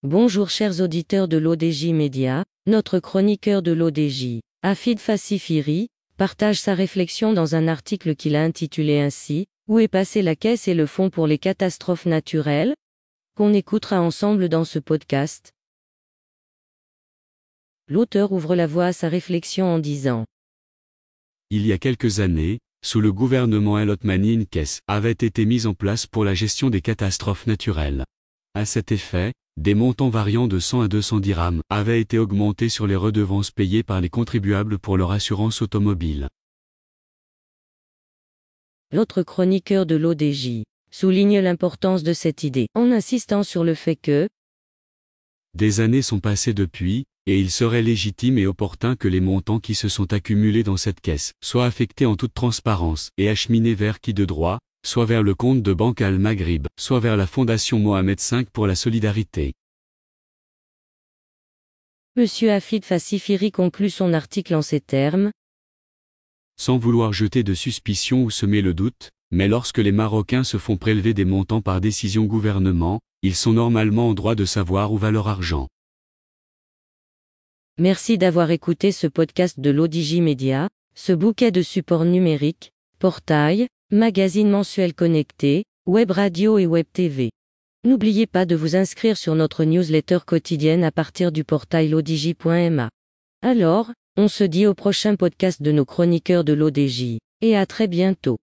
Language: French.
Bonjour chers auditeurs de l'ODJ Média, notre chroniqueur de l'ODJ, Afid Fassifiri, partage sa réflexion dans un article qu'il a intitulé ainsi « Où est passée la caisse et le fonds pour les catastrophes naturelles ?», qu'on écoutera ensemble dans ce podcast. L'auteur ouvre la voie à sa réflexion en disant « Il y a quelques années, sous le gouvernement El Othmani, une caisse avait été mise en place pour la gestion des catastrophes naturelles. À cet effet, des montants variant de 100 à 200 dirhams avaient été augmentés sur les redevances payées par les contribuables pour leur assurance automobile. » L'autre chroniqueur de l'ODJ souligne l'importance de cette idée en insistant sur le fait que des années sont passées depuis, et il serait légitime et opportun que les montants qui se sont accumulés dans cette caisse soient affectés en toute transparence et acheminés vers qui de droit, soit vers le compte de Banque Al-Maghrib, soit vers la Fondation Mohamed V pour la solidarité. Monsieur Afid Fassifiri conclut son article en ces termes. Sans vouloir jeter de suspicion ou semer le doute, mais lorsque les Marocains se font prélever des montants par décision gouvernement, ils sont normalement en droit de savoir où va leur argent. Merci d'avoir écouté ce podcast de l'ODJ Média, ce bouquet de supports numériques, portail, magazine mensuel connecté, web radio et web TV. N'oubliez pas de vous inscrire sur notre newsletter quotidienne à partir du portail lodj.ma. Alors, on se dit au prochain podcast de nos chroniqueurs de l'ODJ, et à très bientôt.